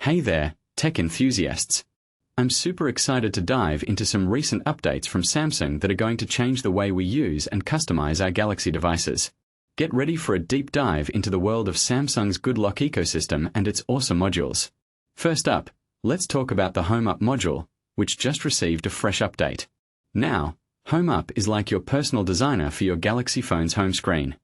Hey there, tech enthusiasts. I'm super excited to dive into some recent updates from Samsung that are going to change the way we use and customize our Galaxy devices. Get ready for a deep dive into the world of Samsung's Good Lock ecosystem and its awesome modules. First up, let's talk about the Home Up module, which just received a fresh update. Now, Home Up is like your personal designer for your Galaxy phone's home screen.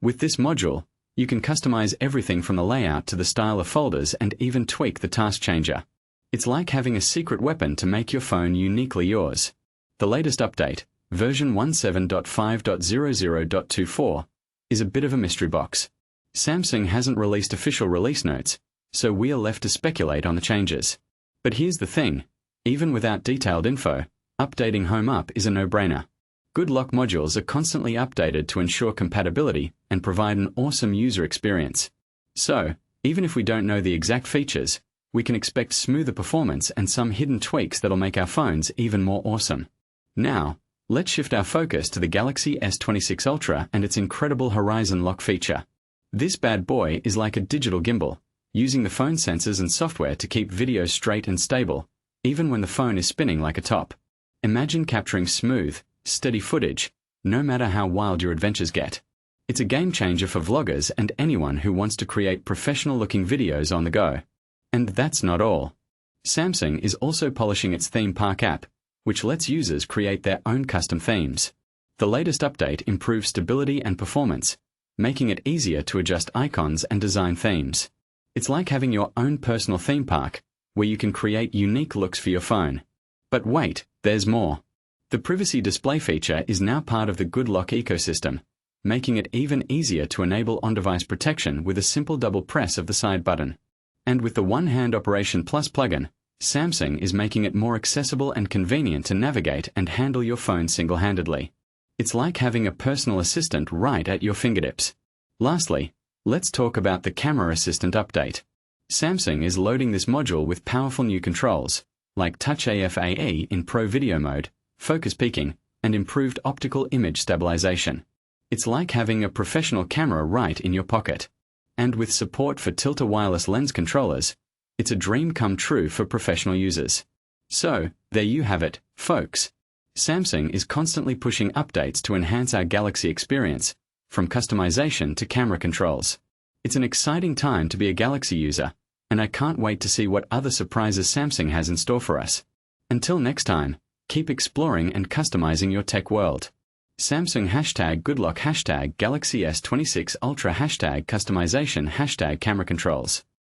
With this module, you can customize everything from the layout to the style of folders and even tweak the task changer. It's like having a secret weapon to make your phone uniquely yours. The latest update, version 17.5.00.24, is a bit of a mystery box. Samsung hasn't released official release notes, so we are left to speculate on the changes. But here's the thing, even without detailed info, updating Home Up is a no-brainer. Good Lock modules are constantly updated to ensure compatibility and provide an awesome user experience. So, even if we don't know the exact features, we can expect smoother performance and some hidden tweaks that'll make our phones even more awesome. Now, let's shift our focus to the Galaxy S26 Ultra and its incredible Horizon Lock feature. This bad boy is like a digital gimbal, using the phone sensors and software to keep video straight and stable, even when the phone is spinning like a top. Imagine capturing smooth, steady footage, no matter how wild your adventures get. It's a game changer for vloggers and anyone who wants to create professional-looking videos on the go. And that's not all. Samsung is also polishing its theme park app, which lets users create their own custom themes. The latest update improves stability and performance, making it easier to adjust icons and design themes. It's like having your own personal theme park, where you can create unique looks for your phone. But wait, there's more. The privacy display feature is now part of the Good Lock ecosystem, making it even easier to enable on-device protection with a simple double press of the side button. And with the One Hand Operation Plus plugin, Samsung is making it more accessible and convenient to navigate and handle your phone single-handedly. It's like having a personal assistant right at your fingertips. Lastly, let's talk about the Camera Assistant update. Samsung is loading this module with powerful new controls, like Touch AF/AE in Pro Video mode, focus peaking, and improved optical image stabilization. It's like having a professional camera right in your pocket. And with support for Tilta wireless lens controllers, it's a dream come true for professional users. So, there you have it, folks. Samsung is constantly pushing updates to enhance our Galaxy experience, from customization to camera controls. It's an exciting time to be a Galaxy user, and I can't wait to see what other surprises Samsung has in store for us. Until next time, keep exploring and customizing your tech world. Samsung #GoodLock #Galaxy S26 Ultra #customization #camera controls.